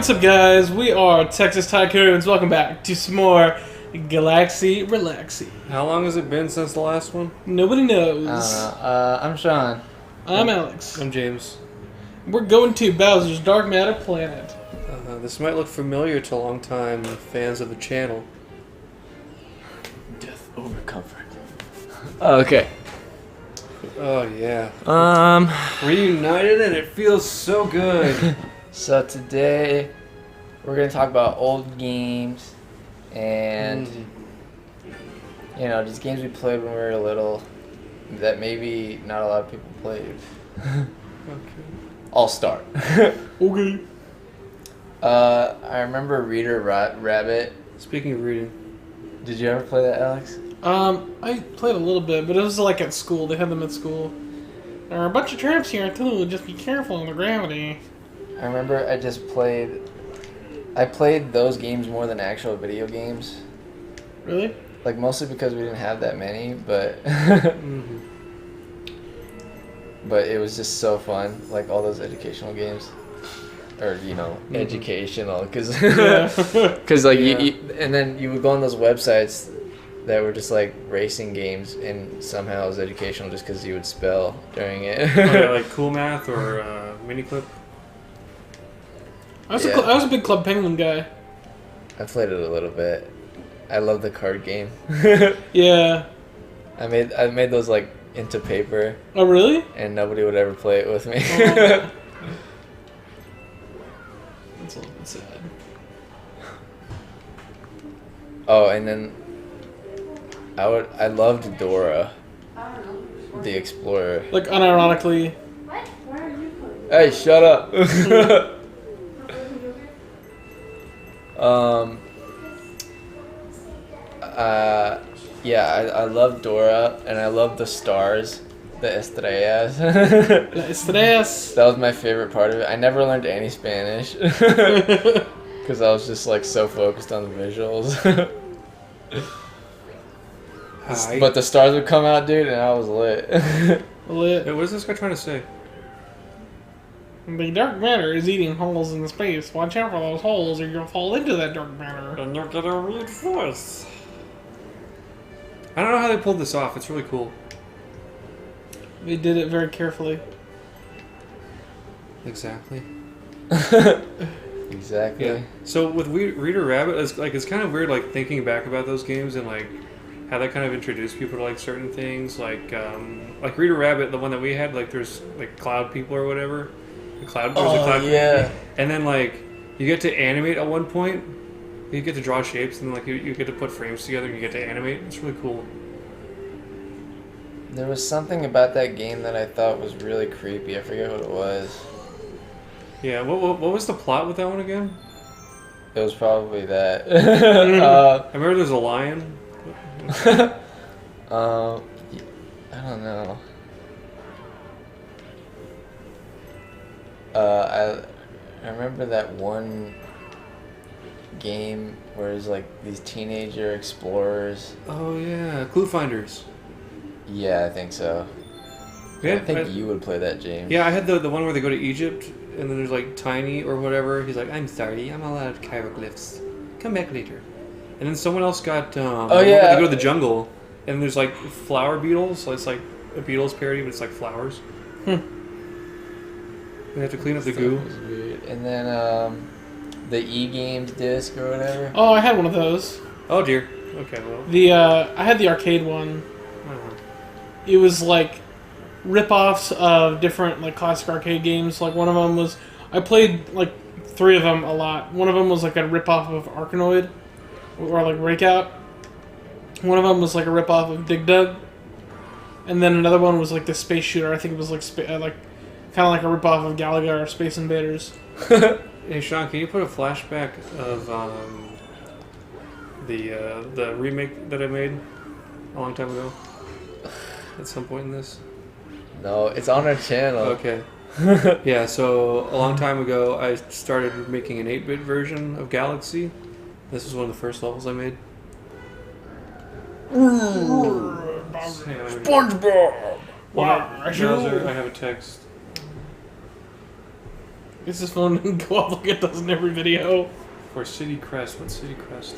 What's up, guys? We are Texas Tycoons. Welcome back to some more Galaxy Relaxy. How long has it been since the last one? Nobody knows. I'm Sean. I'm Alex. I'm James. We're going to Bowser's Dark Matter Planet. This might look familiar to longtime fans of the channel. Death over comfort. Okay. Oh yeah. Reunited and it feels so good. So today we're gonna talk about old games and you know, just games we played when we were little that maybe not a lot of people played. Okay. I'll start. Okay. I remember Reader Rabbit. Speaking of reading, Did you ever play that, Alex? I played a little bit, but it was like at school. They had them at school. There are a bunch of traps here too. Just be careful of the gravity. I remember I played those games more than actual video games. Really? Like, mostly because we didn't have that many, but but it was just so fun, like all those educational games, or you know, educational, because like you and then you would go on those websites that were just like racing games, and somehow it was educational just because you would spell during it. like Cool Math or Miniclip. I was a big Club Penguin guy. I played it a little bit. I love the card game. Yeah. I made those like into paper. Oh, really? And nobody would ever play it with me. Oh. That's a little bit sad. Oh, and then I loved Dora, the Explorer. Like, unironically. What? Why are you playing? Hey, shut up. Yeah, I love Dora, and I love the stars, the estrellas. Estrellas. That was my favorite part of it. I never learned any Spanish because I was just like so focused on the visuals. But the stars would come out, dude, and I was lit. Lit. Hey, what is this guy trying to say? The dark matter is eating holes in the space. Watch out for those holes or you'll fall into that dark matter. And you're gonna reinforce. I don't know how they pulled this off. It's really cool. They did it very carefully. Exactly. Exactly. Yeah. So with Reader Rabbit, it's kind of weird, like thinking back about those games and like how that kind of introduced people to like certain things, like Reader Rabbit, the one that we had, like there's like cloud people or whatever. There was a cloud yeah. and then like you get to animate at one point. You get to draw shapes and like you get to put frames together and you get to animate. It's really cool. There was something about that game that I thought was really creepy. I forget what it was. Yeah. What was the plot with that one again? It was probably that. I remember there's a lion. I don't know. I remember that one game where it's like these teenager explorers. Oh yeah, Clue Finders. Yeah, I think so. Yeah, I think you would play that, James. Yeah, I had the one where they go to Egypt and then there's like Tiny or whatever. He's like, I'm sorry, I'm all out of hieroglyphs. Come back later. And then someone else got they go to the jungle and there's like flower beetles. So it's like a Beatles parody, but it's like flowers. They have to clean up the goo. That was weird. And then the E-Games disc or whatever. Oh, I had one of those. Oh dear. Okay, well. I had the arcade one. Uh-huh. It was like rip-offs of different like classic arcade games. Like one of them was, I played like 3 of them a lot. One of them was like a rip-off of Arkanoid, or like Breakout. One of them was like a rip-off of Dig Dug. And then another one was like the Space Shooter. I think it was like kind of like a rip-off of Galaga or Space Invaders. Hey Sean, can you put a flashback of the remake that I made a long time ago? At some point in this? No, it's on our channel. Okay. Yeah, so a long time ago I started making an 8-bit version of Galaxy. This was one of the first levels I made. SpongeBob! Wow, browser, I have a text. Gets his phone and go off like it does in every video. Or City Crest. What's City Crest?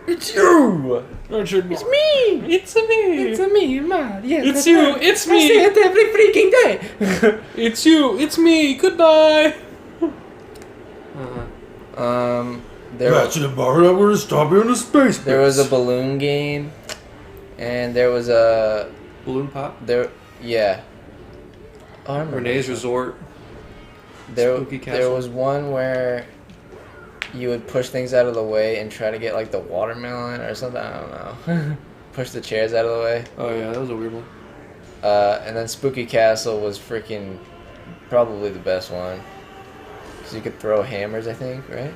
It's you! Richard, It's me! It's me! It's me, man. Yes, It's you! It's I say me! it every freaking day! It's you! It's me! Goodbye! There That's the bar that we're stopping on the space. there was a balloon game, and there was a Balloon Pop? yeah. Oh, I remember Renee's this one. Resort. There Spooky Castle. there was one where you would push things out of the way and try to get like the watermelon or something. I don't know. Push the chairs out of the way. Oh yeah, that was a weird one. And then Spooky Castle was freaking probably the best one. Because you could throw hammers, I think, right?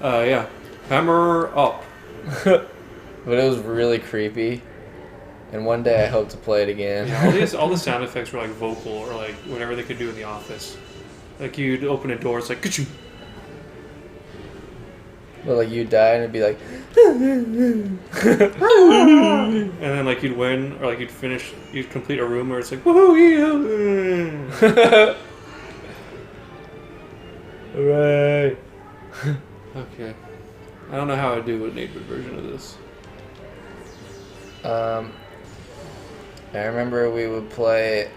Yeah. Hammer up. But it was really creepy. And one day I hope to play it again. Yeah, all the sound effects were like vocal or like whatever they could do in the office. Like you'd open a door, it's like ka-choo. But like you'd die and it'd be like, And then like you'd win or like you'd complete a room where it's like woohoo yeah. hooray. Okay. I don't know how I'd do an 8-bit version of this. I remember we would play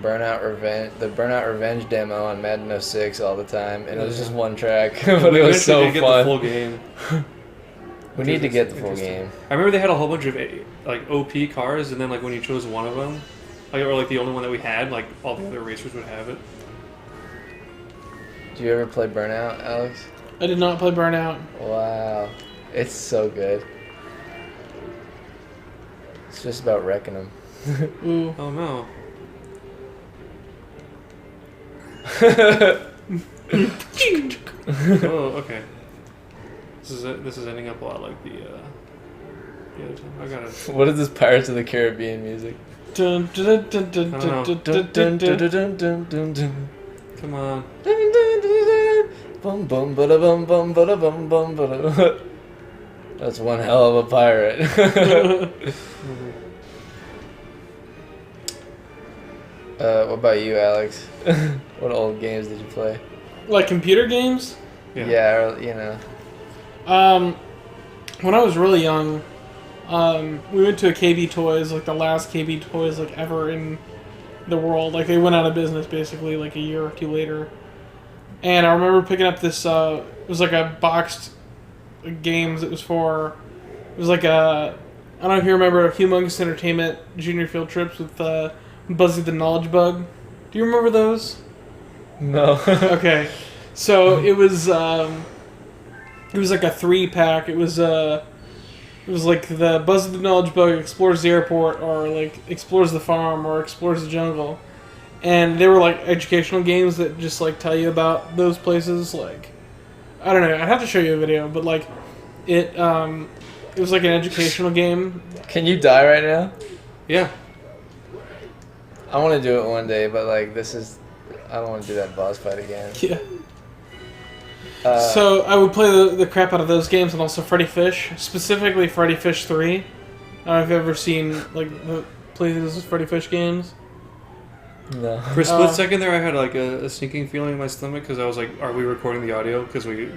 the Burnout Revenge demo on Madden 06 all the time, and it was just one track, but We it was so eventually did get the full fun. game. We need to get the full Interesting. game. I remember they had a whole bunch of like OP cars, and then like when you chose one of them, like or like the only one that we had, like all the other racers would have it. Do you ever play Burnout, Alex? I did not play Burnout. Wow, it's so good. It's just about wrecking them. Ooh. Oh no. Oh, okay. This is ending up a lot like the other time. I gotta. What is this Pirates of the Caribbean music? Dun, dun, dun, dun, dun, dun, dun, dun, dun. Come on. Bum bum bada bum bum bada bum bum bada. That's one hell of a pirate. What about you, Alex? What old games did you play? Like computer games? Yeah, or, you know. When I was really young, we went to a KB Toys, like the last KB Toys like ever in the world. Like they went out of business basically like a year or two later. And I remember picking up this. It was like a boxed games. It was like a. I don't know if you remember Humongous Entertainment Junior Field Trips with Buzzy the Knowledge Bug. Do you remember those? No. Okay, so it was like a 3-pack. It was like the Buzz the Knowledge Bug explores the airport, or like explores the farm, or explores the jungle, and they were like educational games that just like tell you about those places. Like, I don't know, I'd have to show you a video, but like it was like an educational game. Can you die right now? Yeah. I want to do it one day, but like I don't want to do that boss fight again. Yeah. So I would play the crap out of those games, and also Freddy Fish, specifically Freddy Fish 3. I don't know if you've ever seen like play those Freddy Fish games. No. For a split second there, I had like a sinking feeling in my stomach because I was like, "Are we recording the audio?" Because we.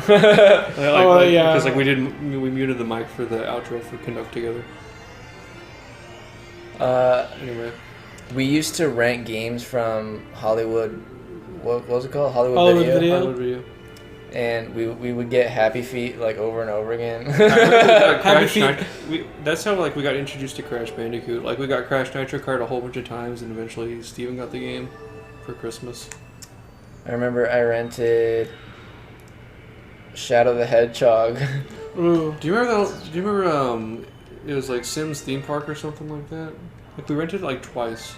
Yeah. Because like we muted the mic for the outro for Conduct Together. Anyway. We used to rent games from Hollywood. What was it called? Hollywood Video. Hollywood Video. And we would get Happy Feet like over and over again. That's how like we got introduced to Crash Bandicoot. Like we got Crash Nitro Kart a whole bunch of times, and eventually Steven got the game for Christmas. I remember I rented Shadow the Hedgehog. Ooh. Do you remember that? Do you remember it was like Sims Theme Park or something like that? Like we rented it like twice.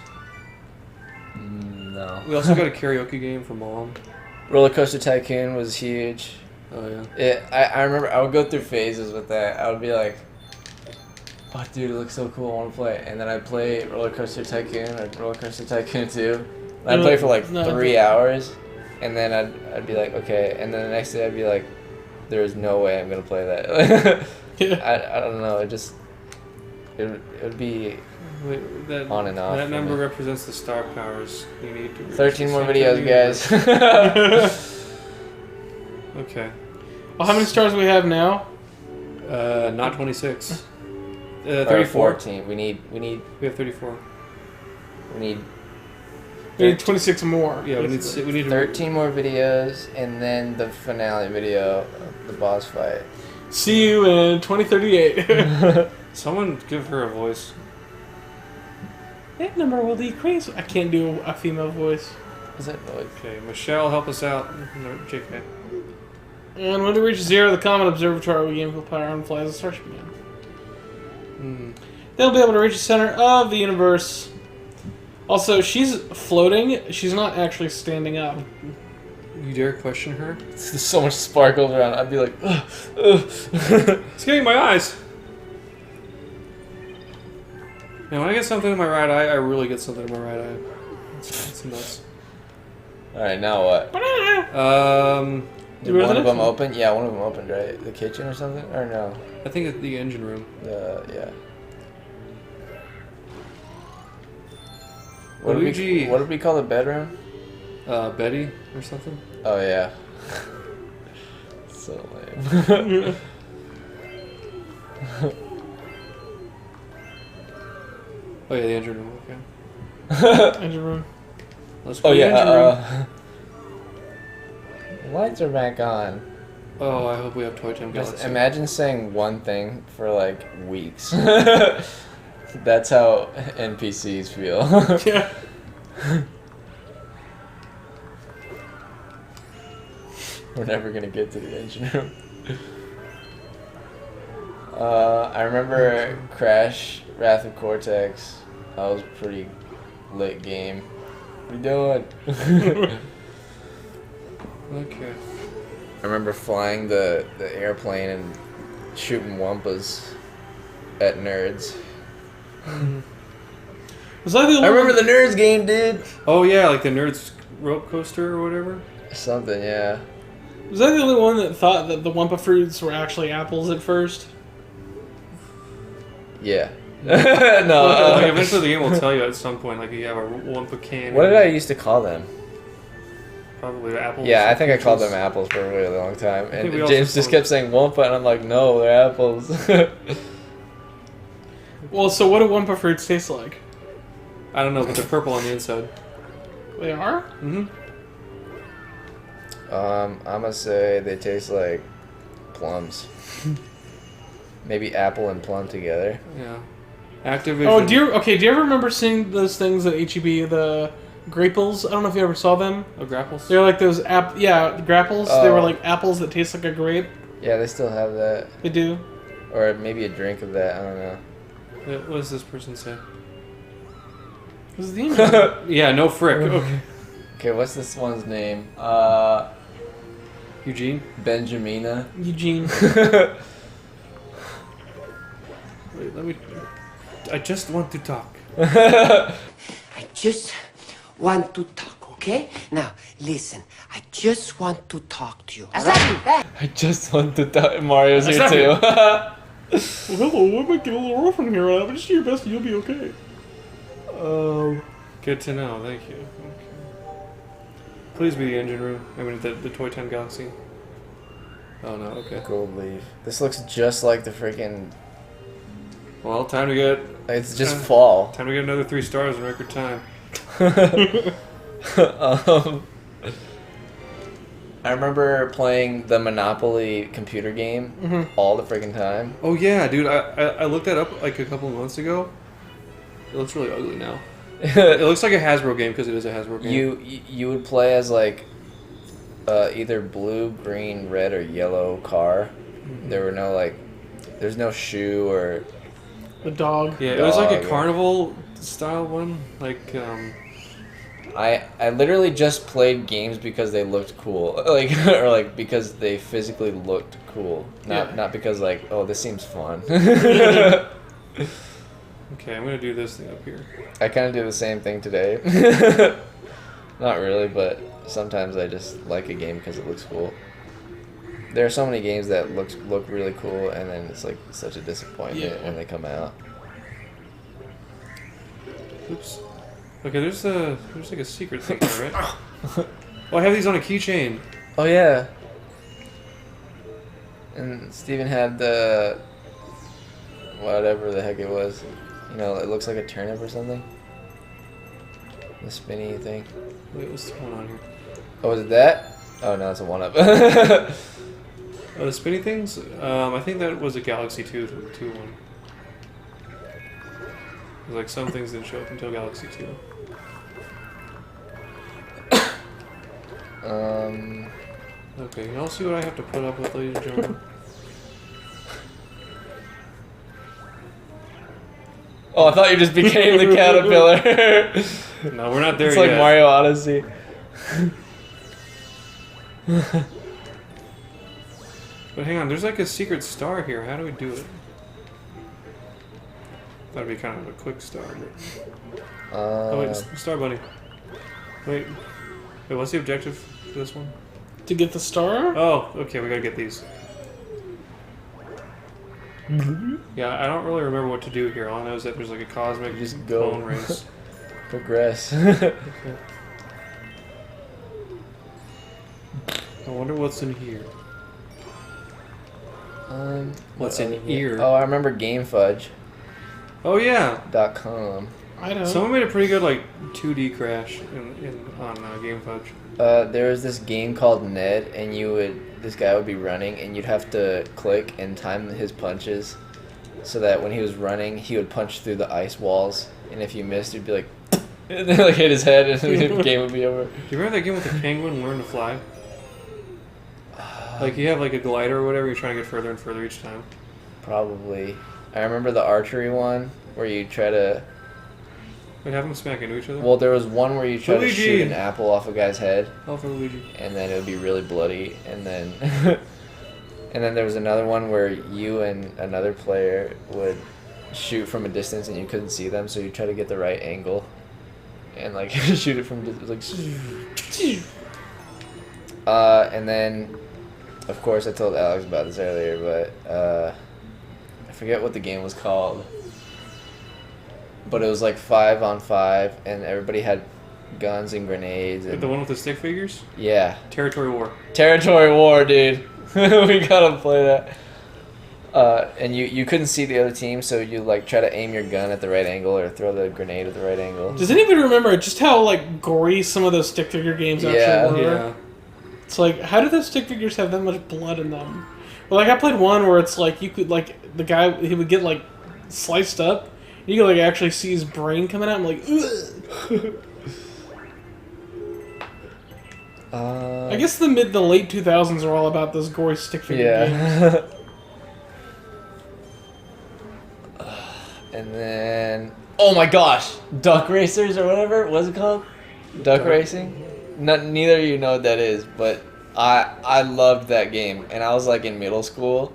No. We also got a karaoke game for Mom. Roller Coaster Tycoon was huge. Oh yeah. I remember I would go through phases with that. I would be like, oh dude, it looks so cool, I want to play it. And then I'd play Roller Coaster Tycoon or Roller Coaster Tycoon 2. And I'd play for like 3 hours. And then I'd be like, okay. And then the next day I'd be like, there is no way I'm going to play that. Yeah. I don't know. It would be Wait, that, on and off. That number me. represents the star powers you need to reach 13 the more center videos, of the guys. universe. Okay. Well, how many stars do we have now? Not 26. Or 34. 14. We need. We have 34. We need We need 26 more. Yeah, we need 13 more videos, and then the finale video of the boss fight. See you in 2038. Someone give her a voice. That number will decrease. I can't do a female voice. Is it? Okay, Michelle, help us out. No, JK. And when we reach 0, the Comet Observatory will gain full power and fly as a starship again. They'll be able to reach the center of the universe. Also, she's floating. She's not actually standing up. You dare question her? There's so much sparkles around. I'd be like, ugh, ugh. It's getting my eyes. And when I get something in my right eye, I really get something in my right eye. It's nuts. Alright, now what? Do we Did one have of the them next open? Yeah, one of them opened, right? The kitchen or something? Or no? I think it's the engine room. Yeah. Luigi. What did we call the bedroom? Betty or something? Oh, yeah. So lame. Oh yeah, the engine room. Okay. Engine room. Let's go Oh, to the yeah. engine room. Lights are back on. Oh, I hope we have Toy Time Just Galaxy. imagine saying one thing for like weeks. That's how NPCs feel. Yeah. We're never gonna get to the engine room. I remember Crash Wrath of Cortex. That was a pretty lit game. What are you doing? Okay. I remember flying the airplane and shooting wumpas at nerds. Was that the only I remember one? the nerds game, dude. Oh yeah, like the Nerds rope coaster or whatever. Something, yeah. Was that the only one that thought that the Wumpa fruits were actually apples at first? Yeah. Like No. eventually the game will tell you at some point, like you have a Wumpa can. What did I used to call them? Probably apples. Yeah, I think I called them apples for a really long time. And think we also James just called kept saying Wumpa, and I'm like, no, they're apples. Well, so what do Wumpa fruits taste like? I don't know, but they're purple on the inside. They are? Mm-hmm. I'm gonna say they taste like plums. Maybe apple and plum together. Yeah. Activision. Oh, do you ever remember seeing those things at HEB, the grapples? I don't know if you ever saw them. Oh, grapples? They're like those grapples. They were like apples that taste like a grape. Yeah, they still have that. They do. Or maybe a drink of that, I don't know. What does this person say? This is the engine. Yeah, no frick. Okay. Okay, what's this one's name? Eugene? Benjamina. Eugene. Wait, let me... I just want to talk. I just want to talk, okay? Now, listen. I just want to talk to you. I just want to talk. Mario's here too. Well, hello, I might get a little rough in here, but just do your best and you'll be okay. Good to know, thank you. Okay. Please be the engine room. I mean, the Toy Time Galaxy. Oh no, okay. Gold leaf. This looks just like the freaking. Well, time to get... It's just fall. Time to get another 3 stars in record time. I remember playing the Monopoly computer game all the freaking time. Oh yeah, dude, I looked that up like a couple of months ago. It looks really ugly now. It looks like a Hasbro game because it is a Hasbro game. You would play as like either blue, green, red, or yellow car. There were no like, there's no shoe or. The dog. Yeah, it was like a Dog. carnival style one. Like, I literally just played games because they looked cool, like or like because they physically looked cool, not because like, oh, this seems fun. Okay, I'm gonna do this thing up here. I kind of do the same thing today. Not really, but sometimes I just like a game because it looks cool. There are so many games that look really cool, and then it's like such a disappointment when they come out. Oops. Okay, there's like a secret thing there, right? Oh, I have these on a keychain. Oh yeah. And Steven had the whatever the heck it was. You know, it looks like a turnip or something. The spinny thing. Wait, what's going on here? Oh, was it that? Oh no, it's a 1-up. Oh, the spinny things? I think that was a Galaxy 2 one. There's like some things didn't show up until Galaxy 2. Okay, y'all see what I have to put up with, ladies and gentlemen? Oh, I thought you just became the caterpillar. No, we're not there it's yet. It's like Mario Odyssey. But hang on, there's like a secret star here. How do we do it? That'd be kind of a quick star. But... oh wait, Star Bunny. Wait, what's the objective for this one? To get the star? Oh, okay, we gotta get these. Yeah, I don't really remember what to do here. All I know is that there's like a cosmic just go. bone race. Progress. I wonder what's in here. What's in here? Oh, I remember Game Fudge. Oh yeah. .com. I don't know. Someone made a pretty good like 2D Crash on Game Fudge. There was this game called Ned, and this guy would be running, and you'd have to click and time his punches, so that when he was running, he would punch through the ice walls, and if you missed, you'd be like, and then like hit his head, and the game would be over. Do you remember that game with the penguin learn to fly? Like you have like a glider or whatever, you're trying to get further and further each time. Probably. I remember the archery one where you try to. Wait, have them smack into each other? Well, there was one where you try to Luigi! shoot an apple off a guy's head. Oh, for Luigi. And then it would be really bloody, and then and then there was another one where you and another player would shoot from a distance and you couldn't see them, so you try to get the right angle and like shoot it from like. And then, of course, I told Alex about this earlier, but I forget what the game was called. But it was like 5-on-5, and everybody had guns and grenades. And The one with the stick figures? yeah. Territory War. Territory War, dude. We gotta play that. And you couldn't see the other team, so you like try to aim your gun at the right angle or throw the grenade at the right angle. Does anybody remember just how like gory some of those stick figure games actually were? Yeah. It's like, how do those stick figures have that much blood in them? Well, like I played one where it's like you could like the guy he would get like sliced up. You could like actually see his brain coming out. I'm like, ugh. I guess the late 2000s are all about those gory stick figure games. And then, oh my gosh, Duck Racers or whatever. What's it called? Duck Racing. Neither of you know what that is, but I loved that game, and I was like in middle school.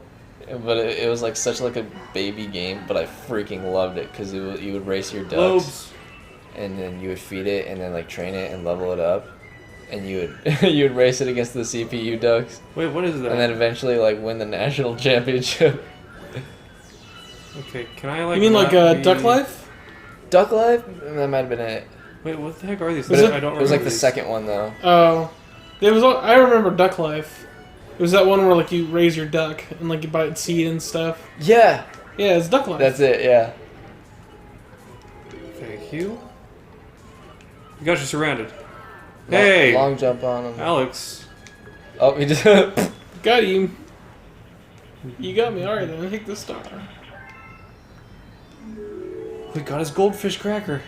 But it was like such like a baby game, but I freaking loved it because you would race your ducks, Globes. and then you would feed it, and then like train it and level it up, and you would you would race it against the CPU ducks. Wait, what is that? And then eventually like win the national championship. Okay, can I like? You mean like Duck Life? Duck Life? That might have been it. Wait, what the heck are these? Was it- I don't remember. It was like the these. second one though. Oh, it was. I remember Duck Life. It was that one where like you raise your duck and like you buy its seed and stuff. Yeah, Yeah, it's Duck Life. that's it. Yeah. Thank you. You guys are surrounded. Hey, Long jump on him. Alex. Oh, we just. Got you. You got me. All right, then I take the star. We got his goldfish cracker.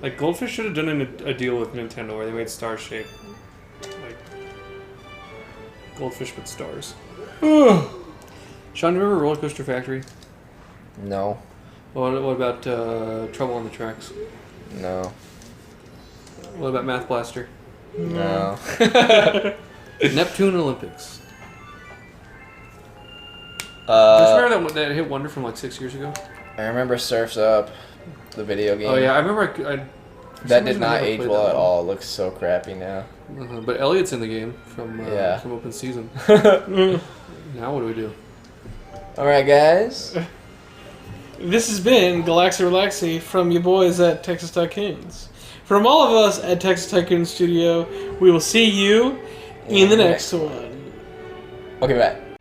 Like Goldfish should have done a deal with Nintendo where they made star shape. Like goldfish with stars. Sean, remember Roller Coaster Factory? No. What about Trouble on the Tracks? No. What about Math Blaster? No. Neptune Olympics. Do you remember that hit wonder from like 6 years ago? I remember Surf's Up, the video game. Oh yeah, I remember. That did not age well at all. It looks so crappy now. But Elliot's in the game from Yeah. from Open Season. Now what do we do? All right, guys. This has been Galaxy Relaxy from you boys at Texas Tycoons. From all of us at Texas Tycoon Studio, we will see you in the next one. Okay, bye.